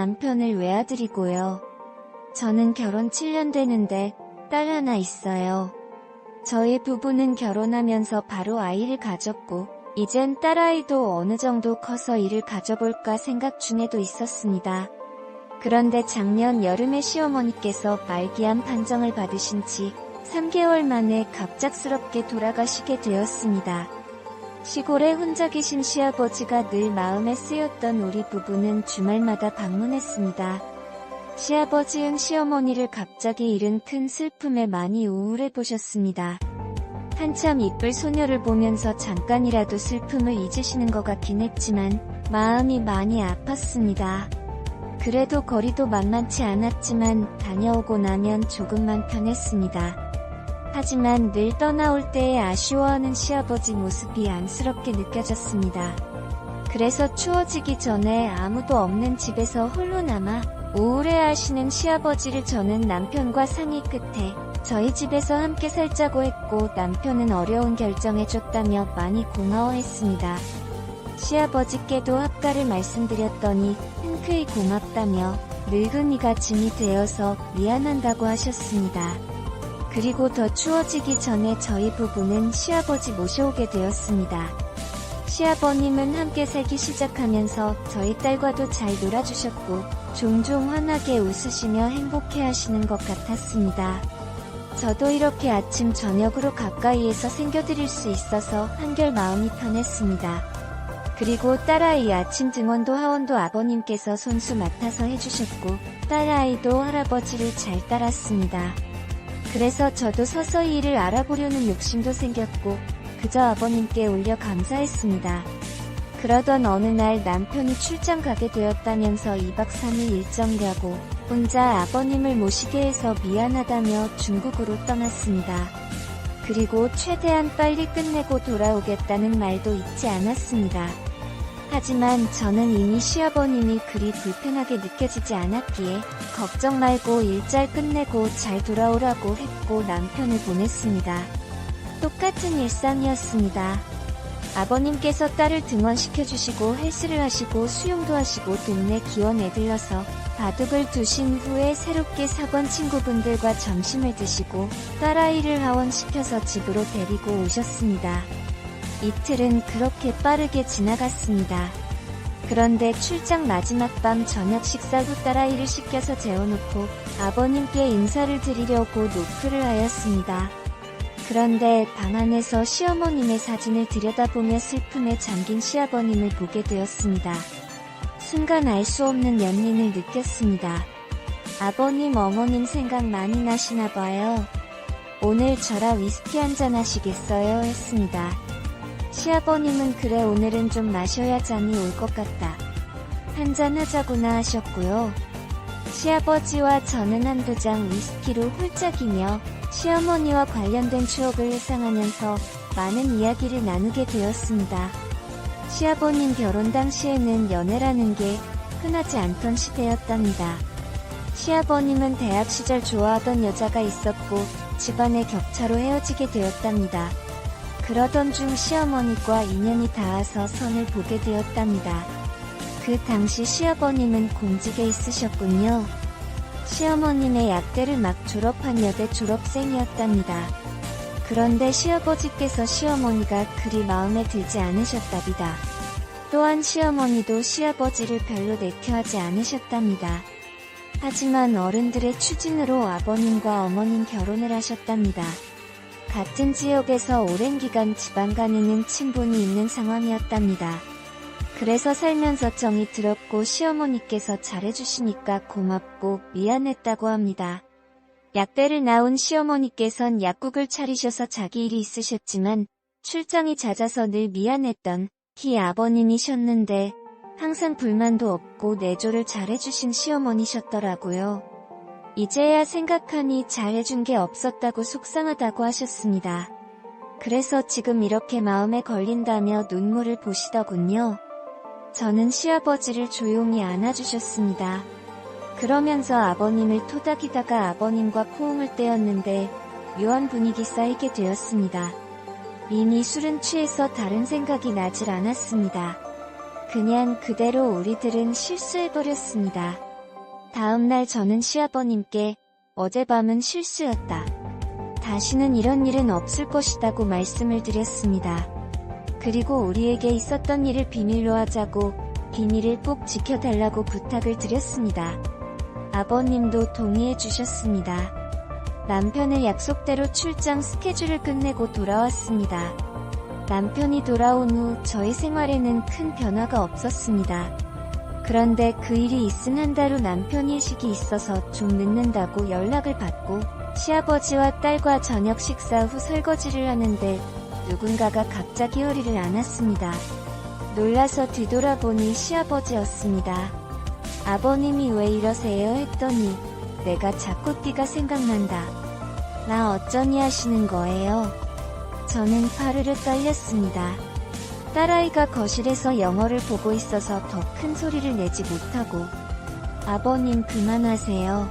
남편을 외아들이고요. 저는 결혼 7년 되는데 딸 하나 있어요. 저희 부부는 결혼하면서 바로 아이를 가졌고 이젠 딸아이도 어느 정도 커서 이를 가져볼까 생각 중에도 있었습니다. 그런데 작년 여름에 시어머니께서 말기암 판정을 받으신 지 3개월 만에 갑작스럽게 돌아가시게 되었습니다. 시골에 혼자 계신 시아버지가 늘 마음에 쓰였던 우리 부부는 주말마다 방문했습니다. 시아버지는 시어머니를 갑자기 잃은 큰 슬픔에 많이 우울해 보셨습니다. 한참 이쁠 소녀를 보면서 잠깐이라도 슬픔을 잊으시는 것 같긴 했지만 마음이 많이 아팠습니다. 그래도 거리도 만만치 않았지만 다녀오고 나면 조금만 편했습니다. 하지만 늘 떠나올 때에 아쉬워하는 시아버지 모습이 안쓰럽게 느껴졌습니다. 그래서 추워지기 전에 아무도 없는 집에서 홀로 남아 우울해하시는 시아버지를 저는 남편과 상의 끝에 저희 집에서 함께 살자고 했고 남편은 어려운 결정해줬다며 많이 고마워했습니다. 시아버지께도 합가를 말씀드렸더니 흔쾌히 고맙다며 늙은이가 짐이 되어서 미안한다고 하셨습니다. 그리고 더 추워지기 전에 저희 부부는 시아버지 모셔오게 되었습니다. 시아버님은 함께 살기 시작하면서 저희 딸과도 잘 놀아주셨고 종종 환하게 웃으시며 행복해하시는 것 같았습니다. 저도 이렇게 아침 저녁으로 가까이에서 챙겨드릴 수 있어서 한결 마음이 편했습니다. 그리고 딸아이 아침 등원도 하원도 아버님께서 손수 맡아서 해주셨고 딸아이도 할아버지를 잘 따랐습니다. 그래서 저도 서서히 일을 알아보려는 욕심도 생겼고 그저 아버님께 올려 감사했습니다. 그러던 어느 날 남편이 출장 가게 되었다면서 2박 3일 일정이라고 혼자 아버님을 모시게 해서 미안하다며 중국으로 떠났습니다. 그리고 최대한 빨리 끝내고 돌아오겠다는 말도 잊지 않았습니다. 하지만 저는 이미 시아버님이 그리 불편하게 느껴지지 않았기에 걱정 말고 일 잘 끝내고 잘 돌아오라고 했고 남편을 보냈습니다. 똑같은 일상이었습니다. 아버님께서 딸을 등원시켜주시고 헬스를 하시고 수영도 하시고 동네 기원에 들러서 바둑을 두신 후에 새롭게 사건 친구분들과 점심을 드시고 딸아이를 하원시켜서 집으로 데리고 오셨습니다. 이틀은 그렇게 빠르게 지나갔습니다. 그런데 출장 마지막 밤 저녁 식사 후 딸아이를 씻겨서 재워놓고 아버님께 인사를 드리려고 노크를 하였습니다. 그런데 방 안에서 시어머님의 사진을 들여다보며 슬픔에 잠긴 시아버님을 보게 되었습니다. 순간 알 수 없는 연민을 느꼈습니다. 아버님 어머님 생각 많이 나시나봐요. 오늘 저랑 위스키 한잔 하시겠어요? 했습니다. 시아버님은 그래 오늘은 좀 마셔야 잠이 올 것 같다. 한잔 하자구나 하셨고요. 시아버지와 저는 한두 잔 위스키로 홀짝이며 시어머니와 관련된 추억을 회상하면서 많은 이야기를 나누게 되었습니다. 시아버님 결혼 당시에는 연애라는 게 흔하지 않던 시대였답니다. 시아버님은 대학 시절 좋아하던 여자가 있었고 집안의 격차로 헤어지게 되었답니다. 그러던 중 시어머니과 인연이 닿아서 선을 보게 되었답니다. 그 당시 시아버님은 공직에 있으셨군요. 시어머님의 약대를 막 졸업한 여대 졸업생이었답니다. 그런데 시아버지께서 시어머니가 그리 마음에 들지 않으셨답니다. 또한 시어머니도 시아버지를 별로 내켜하지 않으셨답니다. 하지만 어른들의 추진으로 아버님과 어머님 결혼을 하셨답니다. 같은 지역에서 오랜 기간 지방 다니는 친분이 있는 상황이었답니다. 그래서 살면서 정이 들었고 시어머니께서 잘해주시니까 고맙고 미안했다고 합니다. 약대를 낳은 시어머니께선 약국을 차리셔서 자기 일이 있으셨지만 출장이 잦아서 늘 미안했던 희 아버님이셨는데 항상 불만도 없고 내조를 잘해주신 시어머니셨더라고요. 이제야 생각하니 잘해준 게 없었다고 속상하다고 하셨습니다. 그래서 지금 이렇게 마음에 걸린다며 눈물을 보시더군요. 저는 시아버지를 조용히 안아주셨습니다. 그러면서 아버님을 토닥이다가 아버님과 포옹을 떼었는데 묘한 분위기 쌓이게 되었습니다. 이미 술은 취해서 다른 생각이 나질 않았습니다. 그냥 그대로 우리들은 실수해버렸습니다. 다음날 저는 시아버님께 어젯밤은 실수였다. 다시는 이런 일은 없을 것이라고 말씀을 드렸습니다. 그리고 우리에게 있었던 일을 비밀로 하자고 비밀을 꼭 지켜달라고 부탁을 드렸습니다. 아버님도 동의해 주셨습니다. 남편의 약속대로 출장 스케줄을 끝내고 돌아왔습니다. 남편이 돌아온 후 저희 생활에는 큰 변화가 없었습니다. 그런데 그 일이 있은 한 달 후 남편이 회식이 있어서 좀 늦는다고 연락을 받고 시아버지와 딸과 저녁 식사 후 설거지를 하는데 누군가가 갑자기 허리를 안았습니다. 놀라서 뒤돌아보니 시아버지였습니다. 아버님이 왜 이러세요 했더니 내가 자꾸 띠가 생각난다. 나 어쩌니 하시는 거예요. 저는 파르르 떨렸습니다. 딸아이가 거실에서 영화를 보고 있어서 더 큰 소리를 내지 못하고 아버님 그만하세요.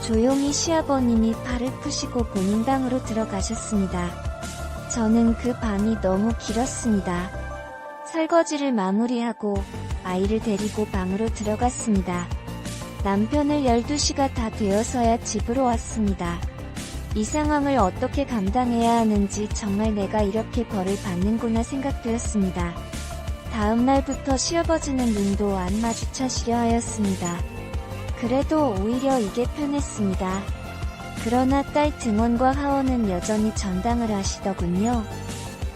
조용히 시아버님이 팔을 푸시고 본인 방으로 들어가셨습니다. 저는 그 밤이 너무 길었습니다. 설거지를 마무리하고 아이를 데리고 방으로 들어갔습니다. 남편을 12시가 다 되어서야 집으로 왔습니다. 이 상황을 어떻게 감당해야 하는지 정말 내가 이렇게 벌을 받는구나 생각되었습니다. 다음 날부터 시아버지는 눈도 안 마주치시려 하였습니다. 그래도 오히려 이게 편했습니다. 그러나 딸 등원과 하원은 여전히 전당을 하시더군요.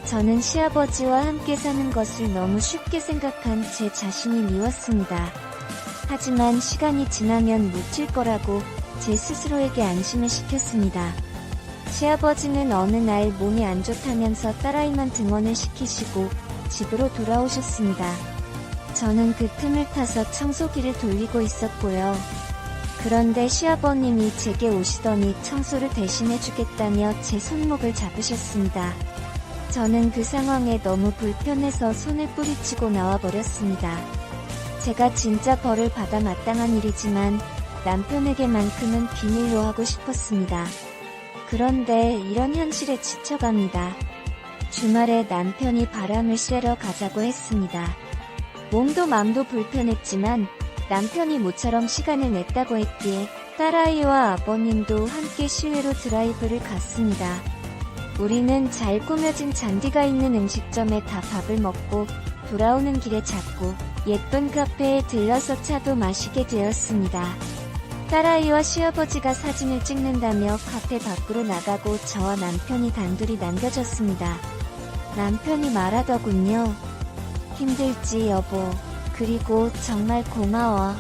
저는 시아버지와 함께 사는 것을 너무 쉽게 생각한 제 자신이 미웠습니다. 하지만 시간이 지나면 묻힐 거라고 제 스스로에게 안심을 시켰습니다. 시아버지는 어느 날 몸이 안 좋다면서 딸아이만 등원을 시키시고 집으로 돌아오셨습니다. 저는 그 틈을 타서 청소기를 돌리고 있었고요. 그런데 시아버님이 제게 오시더니 청소를 대신해주겠다며 제 손목을 잡으셨습니다. 저는 그 상황에 너무 불편해서 손을 뿌리치고 나와버렸습니다. 제가 진짜 벌을 받아 마땅한 일이지만 남편에게만큼은 비밀로 하고 싶었습니다. 그런데 이런 현실에 지쳐갑니다. 주말에 남편이 바람을 쐬러 가자고 했습니다. 몸도 마음도 불편했지만 남편이 모처럼 시간을 냈다고 했기에 딸아이와 아버님도 함께 시외로 드라이브를 갔습니다. 우리는 잘 꾸며진 잔디가 있는 음식점에 다 밥을 먹고 돌아오는 길에 자꾸 예쁜 카페에 들러서 차도 마시게 되었습니다. 딸아이와 시아버지가 사진을 찍는다며 카페 밖으로 나가고 저와 남편이 단둘이 남겨졌습니다. 남편이 말하더군요. 힘들지 여보. 그리고 정말 고마워.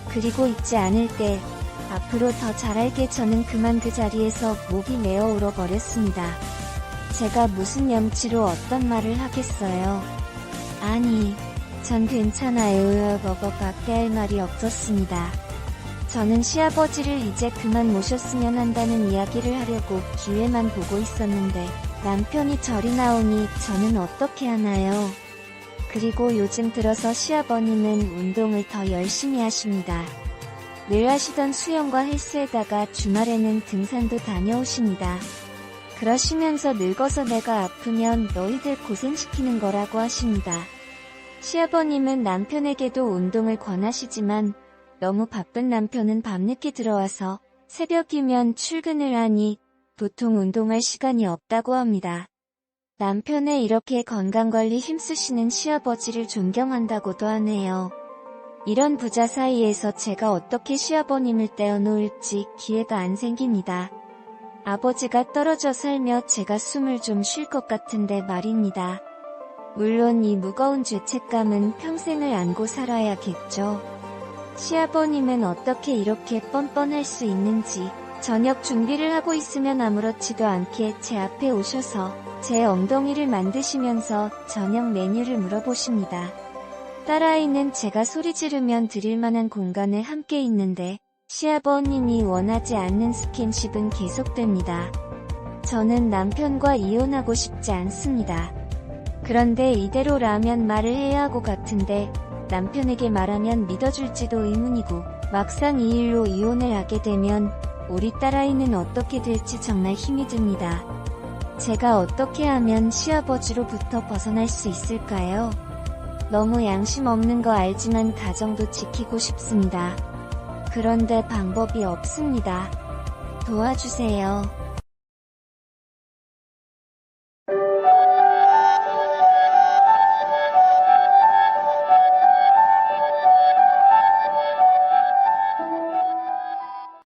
그리고 잊지 않을 때 앞으로 더 잘할게. 저는 그만 그 자리에서 목이 메어 울어버렸습니다. 제가 무슨 염치로 어떤 말을 하겠어요. 아니, 전 괜찮아요. 밖에 할 말이 없었습니다. 저는 시아버지를 이제 그만 모셨으면 한다는 이야기를 하려고 기회만 보고 있었는데 남편이 저리 나오니 저는 어떻게 하나요? 그리고 요즘 들어서 시아버님은 운동을 더 열심히 하십니다. 늘 하시던 수영과 헬스에다가 주말에는 등산도 다녀오십니다. 그러시면서 늙어서 내가 아프면 너희들 고생시키는 거라고 하십니다. 시아버님은 남편에게도 운동을 권하시지만 너무 바쁜 남편은 밤늦게 들어와서 새벽이면 출근을 하니 보통 운동할 시간이 없다고 합니다. 남편의 이렇게 건강관리 힘쓰시는 시아버지를 존경한다고도 하네요. 이런 부자 사이에서 제가 어떻게 시아버님을 떼어놓을지 기회가 안 생깁니다. 아버지가 떨어져 살며 제가 숨을 좀 쉴 것 같은데 말입니다. 물론 이 무거운 죄책감은 평생을 안고 살아야겠죠. 시아버님은 어떻게 이렇게 뻔뻔할 수 있는지 저녁 준비를 하고 있으면 아무렇지도 않게 제 앞에 오셔서 제 엉덩이를 만드시면서 저녁 메뉴를 물어보십니다. 딸아이는 제가 소리 지르면 드릴 만한 공간에 함께 있는데 시아버님이 원하지 않는 스킨십은 계속됩니다. 저는 남편과 이혼하고 싶지 않습니다. 그런데 이대로라면 말을 해야 하고 같은데 남편에게 말하면 믿어줄지도 의문이고 막상 이 일로 이혼을 하게 되면 우리 딸아이는 어떻게 될지 정말 힘이 듭니다. 제가 어떻게 하면 시아버지로부터 벗어날 수 있을까요? 너무 양심 없는 거 알지만 가정도 지키고 싶습니다. 그런데 방법이 없습니다. 도와주세요.